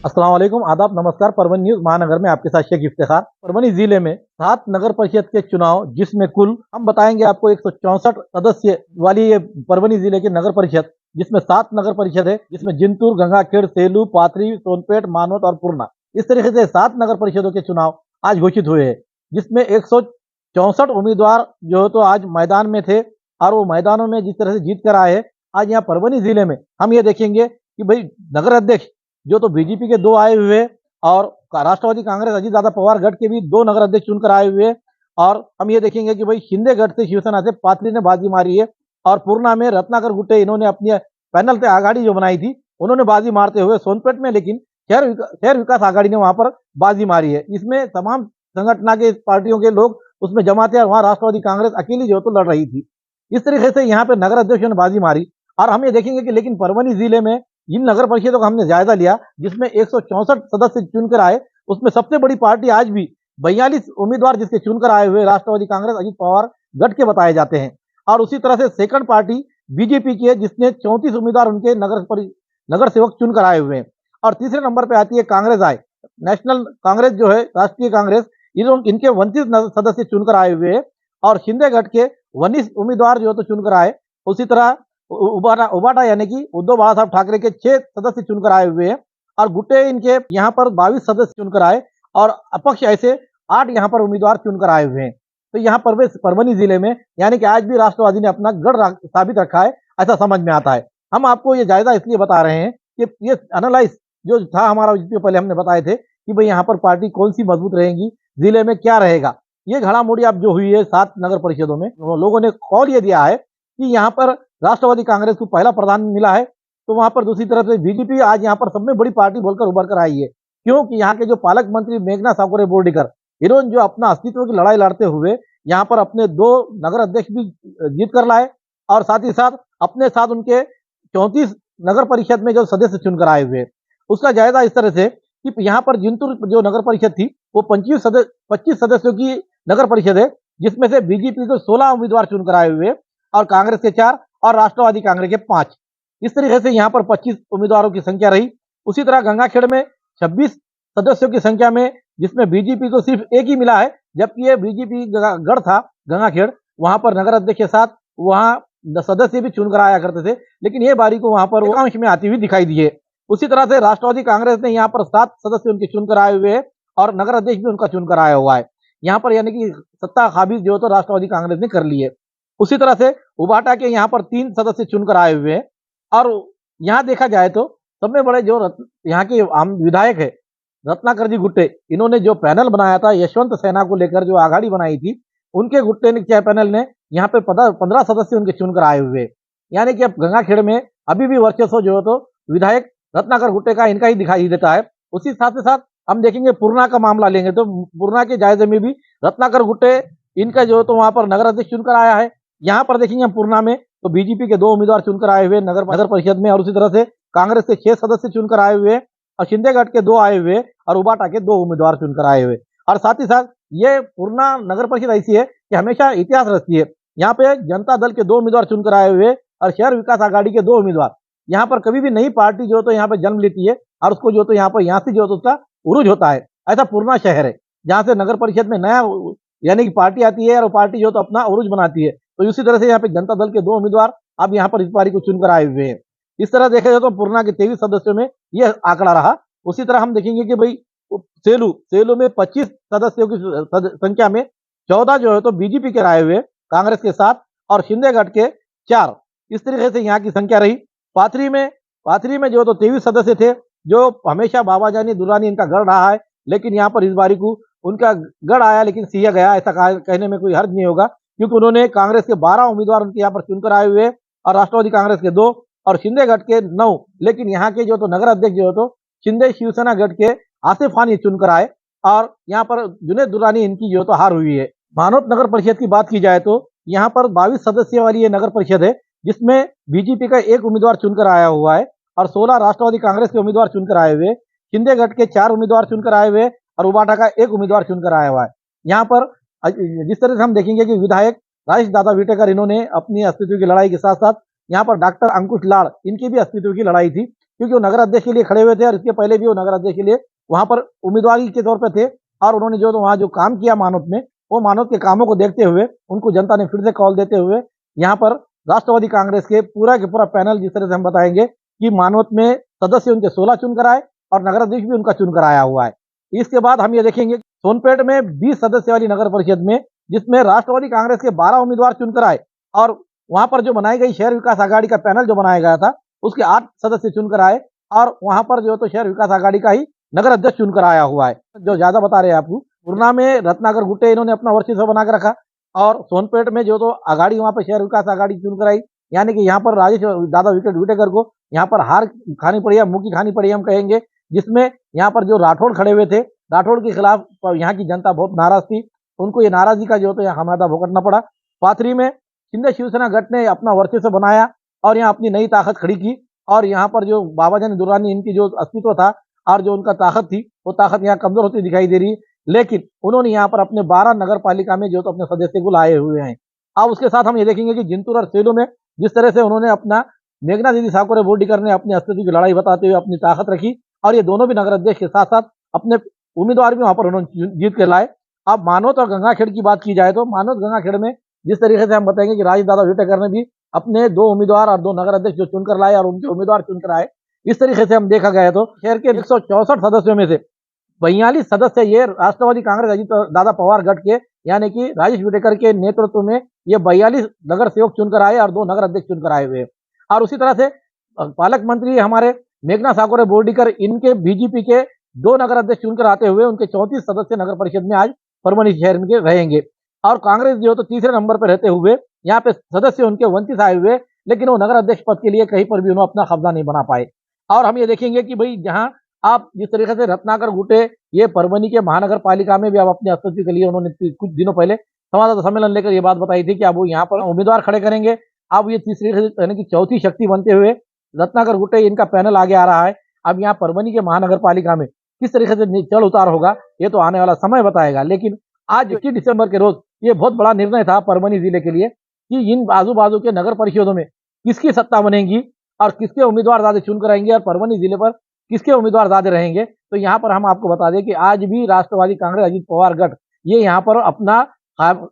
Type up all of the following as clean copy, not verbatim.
अस्सलाम वालेकुम, आदाब, नमस्कार। परभनी न्यूज महानगर में आपके साथ शेख इफ्तिखार। परभनी जिले में 7 नगर परिषद के चुनाव, जिसमें कुल हम बताएंगे आपको 164 सदस्य वाली ये परभनी जिले की नगर परिषद, जिसमें 7 नगर परिषद है, जिसमें जिंतूर, गंगाखेड़, सेलू, पाथरी, सोनपेट, मानवत और पूर्णा, इस तरीके से 7 नगर परिषदों के चुनाव आज घोषित हुए हैं, जिसमें 164 उम्मीदवार जो है तो आज मैदान में थे और वो मैदानों में जिस तरह से जीत कर आए हैं। आज यहाँ परभनी जिले में हम ये देखेंगे कि भाई नगर अध्यक्ष जो तो बीजेपी के 2 आए हुए और राष्ट्रवादी कांग्रेस अजीत दादा पवार गढ़ के भी 2 नगर अध्यक्ष चुनकर आए हुए। और हम ये देखेंगे कि भाई शिंदे गढ़ से शिवसेना से पाटली ने बाजी मारी है और पूर्णा में रत्नाकर गुट्टे इन्होंने अपनी पैनल से आगाड़ी जो बनाई थी उन्होंने बाजी मारते हुए सोनपेट में, लेकिन शहर विकास आगाड़ी ने वहां पर बाजी मारी है। इसमें तमाम संगठना के पार्टियों के लोग उसमें जमा थे और वहां राष्ट्रवादी कांग्रेस अकेली जो तो लड़ रही थी। इस तरीके से यहाँ पे नगर अध्यक्षों ने बाजी मारी। और हम ये देखेंगे कि लेकिन परभनी जिले में इन नगर परिषदों का हमने जायजा लिया, जिसमें 164 सदस्य चुनकर आए। उसमें सबसे बड़ी पार्टी आज भी 42 उम्मीदवार जिसके चुनकर आए हुए राष्ट्रवादी कांग्रेस अजीत पवार गढ़ के बताए जाते हैं। और उसी तरह से सेकंड पार्टी बीजेपी की है, जिसने 34 उम्मीदवार उनके नगर सेवक चुनकर आए हुए हैं। और तीसरे नंबर पर आती है कांग्रेस आए, नेशनल कांग्रेस जो है, राष्ट्रीय कांग्रेस, इनके 29 सदस्य चुनकर आए हुए हैं। और शिंदेगढ़ के 19 उम्मीदवार जो तो चुनकर आए। उसी तरह उबाटा यानी कि उद्धव बाला साहब ठाकरे के 6 सदस्य चुनकर आए हुए हैं और गुट्टे इनके यहाँ पर 22 सदस्य चुनकर आए और अपक्ष ऐसे 8 यहाँ पर उम्मीदवार चुनकर आए हुए हैं। तो यहाँ पर परभनी जिले में यानी कि आज भी राष्ट्रवादी ने अपना गढ़ साबित रखा है, ऐसा समझ में आता है। हम आपको ये जायजा इसलिए बता रहे हैं कि ये एनालाइज जो था हमारा, जिसके पहले हमने बताए थे कि भाई यहाँ पर पार्टी कौन सी मजबूत रहेगी, जिले में क्या रहेगा। ये घड़ामुड़ी अब जो हुई है 7 नगर परिषदों में, लोगं ने कॉल ये दिया है कि यहाँ पर राष्ट्रवादी कांग्रेस को पहला प्रधान मिला है, तो वहां पर दूसरी तरफ से बीजेपी आज यहाँ पर सब में बड़ी पार्टी बोलकर उभर कर आई है। क्योंकि यहाँ के जो पालक मंत्री मेघना साकुरे बोर्डीकर, इन्होंने जो अपना अस्तित्व की लड़ाई लड़ते हुए यहाँ पर अपने 2 नगर अध्यक्ष भी जीत कर लाए और साथ ही साथ अपने साथ उनके 34 नगर परिषद में जो सदस्य चुनकर आए हुए। उसका जायजा इस तरह से कि यहाँ पर जिंतूर जो नगर परिषद थी वो 25 सदस्यों की नगर परिषद है, जिसमें से बीजेपी को 16 उम्मीदवार चुनकर आए हुए और कांग्रेस के 4 और राष्ट्रवादी कांग्रेस के 5। इस तरीके से यहाँ पर 25 उम्मीदवारों की संख्या रही। उसी तरह गंगाखेड़ में 26 सदस्यों की संख्या में, जिसमें बीजेपी को सिर्फ एक ही मिला है, जबकि ये बीजेपी गढ़ था गंगाखेड़, वहां पर नगर अध्यक्ष के साथ वहां सदस्य भी चुनकर आया करते थे, लेकिन ये बारी को वहां पर एकांश में आती हुई दिखाई दी है। उसी तरह से राष्ट्रवादी कांग्रेस ने यहाँ पर 7 सदस्य उनके चुनकर आए हुए और नगर अध्यक्ष भी उनका चुनकर आया हुआ है। यहाँ पर यानी कि सत्ता काबिज जो तो राष्ट्रवादी कांग्रेस ने कर ली है। उसी तरह से उबाटा के यहाँ पर 3 सदस्य चुनकर आए हुए हैं। और यहाँ देखा जाए तो सब में बड़े जो यहाँ के आम विधायक है रत्नाकर जी गुट्टे, इन्होंने जो पैनल बनाया था यशवंत सेना को लेकर, जो आघाड़ी बनाई थी, उनके गुट्टे ने क्या पैनल ने यहाँ पे 15 सदस्य उनके चुनकर आए हुए। यानी कि अब गंगाखेड़ में अभी भी वर्चस्व जो है तो विधायक रत्नाकर गुट्टे का इनका ही दिखाई देता है। उसी साथ साथ हम देखेंगे पूर्णा का मामला लेंगे तो पूर्णा के जायजे में भी रत्नाकर गुट्टे इनका जो तो वहां पर नगर अध्यक्ष चुनकर आया है। यहाँ पर देखेंगे हम पूर्णा में तो बीजेपी के 2 उम्मीदवार चुनकर आए हुए नगर परिषद में और उसी तरह से कांग्रेस के 6 सदस्य चुनकर आए हुए और शिंदेगढ़ के 2 आए हुए और उबाटा के 2 उम्मीदवार चुनकर आए हुए। और साथ ही साथ ये पूर्णा नगर परिषद ऐसी है कि हमेशा इतिहास रचती है। यहाँ पे जनता दल के 2 उम्मीदवार चुनकर आए हुए और शहर विकास आघाड़ी के 2 उम्मीदवार। यहाँ पर कभी भी नई पार्टी जो तो यहाँ पे जन्म लेती है और उसको जो तो यहाँ से जो तो उसका उरूज होता है। ऐसा पूर्णा शहर है जहाँ से नगर परिषद में नया यानी कि पार्टी आती है और पार्टी जो तो अपना उरूज बनाती है। तो इसी तरह से यहाँ पे जनता दल के 2 उम्मीदवार अब यहाँ पर इस बारी को चुनकर आए हुए हैं। इस तरह देखा जाए तो पूर्णा के 23 सदस्यों में यह आंकड़ा रहा। उसी तरह हम देखेंगे कि भाई सेलू में 25 सदस्यों की संख्या में 14 जो है तो बीजेपी के आए हुए कांग्रेस के 7 और शिंदेगढ़ के 4। इस तरीके से यहाँ की संख्या रही। पाथरी में जो तो 23 सदस्य थे, जो हमेशा बाबा जानी दुरानी इनका गढ़ रहा है, लेकिन यहाँ पर इस बारी को उनका गढ़ आया लेकिन सिया गया, ऐसा कहने में कोई हर्ज नहीं होगा, क्योंकि उन्होंने कांग्रेस के 12 उम्मीदवार उनके यहाँ पर चुनकर आए हुए और राष्ट्रवादी कांग्रेस के 2 और शिंदेगढ़ के 9। लेकिन यहाँ के जो तो नगर अध्यक्ष जो तो शिंदे शिवसेना गढ़ के आसिफ खान ये चुनकर आए और यहाँ पर जुनेद दुरानी इनकी जो तो हार हुई है। मानवत नगर परिषद की बात की जाए तो यहाँ पर 22 सदस्य वाली ये नगर परिषद है, जिसमें बीजेपी का 1 उम्मीदवार चुनकर आया हुआ है और 16 राष्ट्रवादी कांग्रेस के उम्मीदवार चुनकर आए हुए, शिंदेगढ़ के 4 उम्मीदवार चुनकर आए हुए और उबाटा का 1 उम्मीदवार चुनकर आया हुआ है। यहाँ पर जिस तरह से हम देखेंगे कि विधायक राजेश दादा विटेकर, इन्होंने अपनी अस्तित्व की लड़ाई के साथ साथ यहाँ पर डॉक्टर अंकुश लाड़, इनकी भी अस्तित्व की लड़ाई थी, क्योंकि वो नगर अध्यक्ष के लिए खड़े हुए थे और इसके पहले भी वो नगर अध्यक्ष के लिए वहां पर उम्मीदवारी के तौर पर थे। और उन्होंने जो वहां जो काम किया मानवत में, वो मानवत के कामों को देखते हुए उनको जनता ने फिर से कॉल देते हुए यहाँ पर राष्ट्रवादी कांग्रेस के पूरा पैनल, जिस तरह से हम बताएंगे कि मानवत में सदस्य उनके 16 चुनकर आए और नगर अध्यक्ष भी उनका चुनकर आया हुआ है। इसके बाद हम ये देखेंगे सोनपेट में 20 सदस्य वाली नगर परिषद में, जिसमें राष्ट्रवादी कांग्रेस के 12 उम्मीदवार चुनकर आए और वहां पर जो बनाई गई शहर विकास आघाड़ी का पैनल जो बनाया गया था उसके 8 सदस्य चुनकर आए और वहां पर जो तो शहर विकास आघाड़ी का ही नगर अध्यक्ष चुनकर आया हुआ है। जो ज्यादा बता रहे हैं आपको, पूर्णा में रत्नाकर गुट्टे इन्होंने अपना वर्चस्व बना के रखा और सोनपेट में जो तो आघाड़ी वहां पर शहर विकास आघाड़ी चुनकर आई, यानी कि यहाँ पर राजेश दादा विटेकर को यहाँ पर हार खानी पड़ी है, मुंह खानी पड़ी हम कहेंगे, जिसमें यहाँ पर जो राठौड़ खड़े हुए थे, राठौड़ के खिलाफ यहाँ की जनता बहुत नाराज थी, उनको ये नाराजगी का जो तो यहाँ हमारा भुगतना पड़ा। पाथरी में शिंदे शिवसेना गठ ने अपना वर्चस्व बनाया और यहाँ अपनी नई ताकत खड़ी की और यहाँ पर जो बाबाजानी दुर्रानी इनकी जो अस्तित्व था और जो उनका ताकत थी, वो ताकत यहाँ कमजोर होती दिखाई दे रही है। लेकिन उन्होंने यहाँ पर अपने 12 नगर पालिका में जो तो अपने सदस्य को लाए हुए हैं। अब उसके साथ हम ये देखेंगे कि जिंतूर और सेलू में जिस तरह से उन्होंने अपना मेघना दीदी साकोरे बोर्डीकर ने अपने अस्तित्व की लड़ाई बताते हुए अपनी ताकत रखी और ये दोनों भी नगर अध्यक्ष के साथ साथ अपने उम्मीदवार भी वहां पर उन्होंने जीत के लाए। अब मानवत और गंगाखेड़ की बात की जाए तो मानवत गंगाखेड़ में जिस तरीके से हम बताएंगे कि राजेश दादा विटेकर ने भी अपने 2 उम्मीदवार और 2 नगर अध्यक्ष जो चुनकर लाए और उनके उम्मीदवार चुनकर आए, इस तरीके से हम देखा गया तो शहर के 164 सदस्यों में से 42 सदस्य ये राष्ट्रवादी कांग्रेस अजीत दादा पवार गठ के, यानी कि राजेश विटेकर के नेतृत्व में ये 42 नगर सेवक चुनकर आए और 2 नगर अध्यक्ष चुनकर आए हुए। और उसी तरह से पालक मंत्री हमारे मेघना साकोरे बोर्डीकर, इनके बीजेपी के 2 नगर अध्यक्ष चुनकर आते हुए उनके 34 सदस्य नगर परिषद में आज परभनी शहर में रहेंगे। और कांग्रेस जो तो तीसरे नंबर पर रहते हुए यहाँ पे सदस्य उनके 29 आए हुए, लेकिन वो नगर अध्यक्ष पद के लिए कहीं पर भी उन्होंने अपना कब्जा नहीं बना पाए। और हम ये देखेंगे कि भाई जहां आप जिस तरीके से रत्नाकर गुटे ये परभनी के महानगर पालिका में भी अब अपने अस्तित्व के लिए उन्होंने कुछ दिनों पहले संवाददाता सम्मेलन लेकर ये बात बताई थी कि अब वो यहाँ पर उम्मीदवार खड़े करेंगे। अब ये तीसरी यानी कि चौथी शक्ति बनते हुए रत्नाकर गुट्टे इनका पैनल आगे आ रहा है। अब यहाँ परभनी के महानगर पालिका में किस तरीके से चल उतार होगा ये तो आने वाला समय बताएगा। लेकिन आज 21 दिसंबर के रोज ये बहुत बड़ा निर्णय था परभनी जिले के लिए कि इन आजू बाजू के नगर परिषदों में किसकी सत्ता बनेगी और किसके उम्मीदवार ज्यादा चुनकर आएंगे और परभनी जिले पर किसके उम्मीदवार ज्यादा रहेंगे। तो यहाँ पर हम आपको बता दें कि आज भी राष्ट्रवादी कांग्रेस अजीत पवार गठ ये यहाँ पर अपना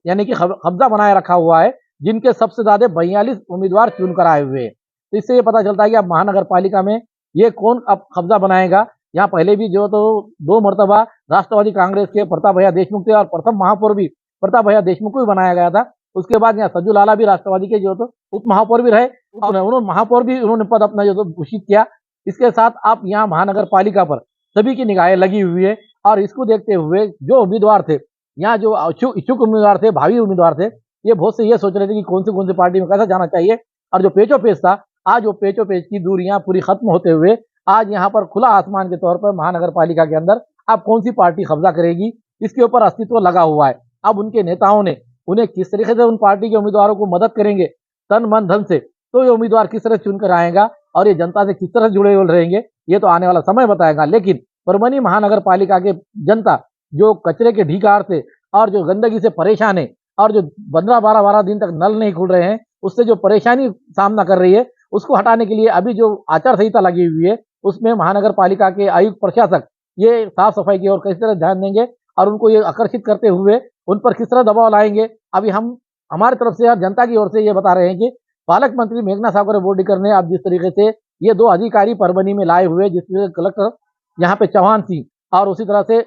यानी कि कब्जा बनाए रखा हुआ है, जिनके सबसे ज्यादा 42 उम्मीदवार चुनकर आए हुए हैं। तो इससे ये पता चलता है कि अब महानगर पालिका में ये कौन अब कब्जा बनाएगा। यहाँ पहले भी जो तो 2 मरतबा राष्ट्रवादी कांग्रेस के प्रताप भैया देशमुख थे और प्रथम महापौर भी प्रताप भैया देशमुख को भी बनाया गया था। उसके बाद यहाँ सज्जू लाला भी राष्ट्रवादी के जो तो उप महापौर भी रहे और उन्होंने महापौर भी उन्होंने पद अपना जो तो घोषित किया। इसके साथ आप यहाँ महानगर पालिका पर सभी की निगाहें लगी हुई है और इसको देखते हुए जो उम्मीदवार थे, यहाँ जो इच्छुक उम्मीदवार थे, भावी उम्मीदवार थे, ये बहुत से ये सोच रहे थे कि कौन सी पार्टी में कैसा जाना चाहिए। और जो पेचो पेच था, आज वो पेचो पेच की दूरियां पूरी खत्म होते हुए आज यहाँ पर खुला आसमान के तौर पर महानगर पालिका के अंदर अब कौन सी पार्टी कब्जा करेगी इसके ऊपर अस्तित्व लगा हुआ है। अब उनके नेताओं ने उन्हें किस तरीके से उन पार्टी के उम्मीदवारों को मदद करेंगे तन मन धन से, तो ये उम्मीदवार किस तरह चुनकर आएगा और ये जनता से किस तरह जुड़े हुए रहेंगे ये तो आने वाला समय बताएगा। लेकिन परभनी महानगर पालिका के जनता जो कचरे के ढीकार थे और जो गंदगी से परेशान है और जो 15-12 दिन तक नल नहीं खुल रहे हैं, उससे जो परेशानी सामना कर रही है, उसको हटाने के लिए अभी जो आचार संहिता लगी हुई है उसमें महानगर पालिका के आयुक्त प्रशासक ये साफ सफाई की ओर किस तरह ध्यान देंगे और उनको ये आकर्षित करते हुए उन पर किस तरह दबाव लाएंगे। अभी हम हमारी तरफ से जनता की ओर से ये बता रहे हैं कि पालक मंत्री मेघना साकोरे बोर्डीकर ने अब जिस तरीके से ये 2 अधिकारी परभनी में लाए हुए, जिसमें कलेक्टर यहाँ पे चौहान सिंह और उसी तरह से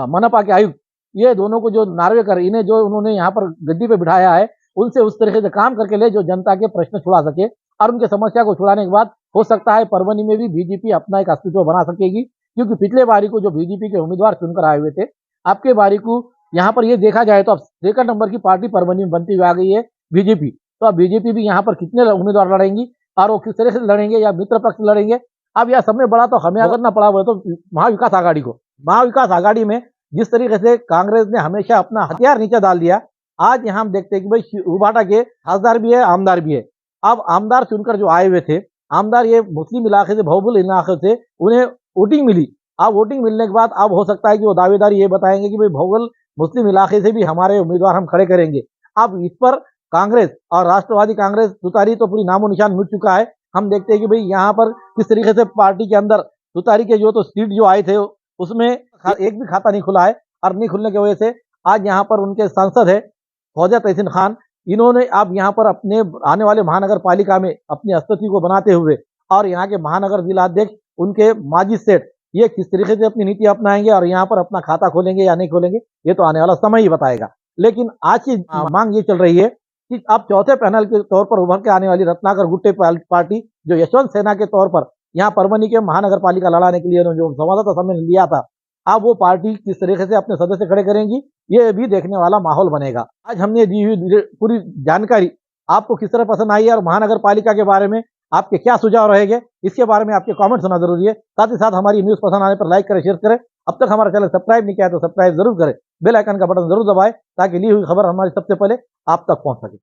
मनपा के आयुक्त, ये दोनों को जो नार्वेकर इन्हें जो उन्होंने यहाँ पर गद्दी पे बिठाया है, उनसे उस तरीके से काम करके ले जो जनता के प्रश्न छुड़ा सके और उनके समस्या को छुड़ाने के बाद हो सकता है परभनी में भी बीजेपी अपना एक अस्तित्व बना सकेगी। क्योंकि पिछले बारी को जो बीजेपी के उम्मीदवार चुनकर आए हुए थे, आपके बारी को यहाँ पर ये देखा जाए तो अब 2nd नंबर की पार्टी परभनी में बनती हुई आ गई है बीजेपी। तो अब बीजेपी भी यहाँ पर कितने उम्मीदवार लड़ेंगी और वो किस तरह से लड़ेंगे या मित्र पक्ष लड़ेंगे। अब यह समय बड़ा तो हमें करना पड़ा हुआ तो महाविकास आघाड़ी को। महाविकास आघाड़ी में जिस तरीके से कांग्रेस ने हमेशा अपना हथियार नीचे डाल दिया, आज यहाँ हम देखते हैं कि भाई उबाटा के खासदार भी है, आमदार भी है। अब आमदार चुनकर जो आए हुए थे, आमदार ये मुस्लिम इलाके से, बहुबुल इलाके से उन्हें वोटिंग मिली। अब वोटिंग मिलने के बाद अब हो सकता है कि वो दावेदारी ये बताएंगे कि भाई बहुबुल मुस्लिम इलाके से भी हमारे उम्मीदवार हम खड़े करेंगे। अब इस पर कांग्रेस और राष्ट्रवादी कांग्रेस तुतारी तो पूरी नामो निशान मिट चुका है हम देखते हैं कि भाई यहाँ पर किस तरीके से पार्टी के अंदर तुतारी के जो तो सीट जो आए थे उसमें एक भी खाता नहीं खुला है, और नहीं खुलने की वजह से आज यहाँ पर उनके सांसद है ख्वाजा तहसीन खान, इन्होंने अब यहाँ पर अपने आने वाले महानगर पालिका में अपनी अस्तित्व को बनाते हुए और यहाँ के महानगर जिलाध्यक्ष उनके माजी सेठ ये किस तरीके से अपनी नीति अपनाएंगे और यहाँ पर अपना खाता खोलेंगे या नहीं खोलेंगे, ये तो आने वाला समय ही बताएगा। लेकिन आज की मांग ये चल रही है कि अब चौथे पैनल के तौर पर उभर के आने वाली रत्नाकर गुट्टे पार्टी जो यशवंत सेना के तौर पर यहाँ परभनी के महानगर पालिका लड़ाने के लिए जो संवाददाता सम्मेलन लिया था, अब वो पार्टी किस तरीके से अपने सदस्य खड़े करेंगी, ये भी देखने वाला माहौल बनेगा। आज हमने दी हुई पूरी जानकारी आपको किस तरह पसंद आई है और महानगर पालिका के बारे में आपके क्या सुझाव रहेंगे, इसके बारे में आपके कमेंट होना जरूरी है। साथ ही साथ हमारी न्यूज पसंद आने पर लाइक करें, शेयर करें। अब तक हमारा चैनल सब्सक्राइब नहीं किया तो सब्सक्राइब जरूर करें, बेल आइकन का बटन जरूर दबाएं ताकि ली हुई खबर हमारी सबसे पहले आप तक पहुंच सके।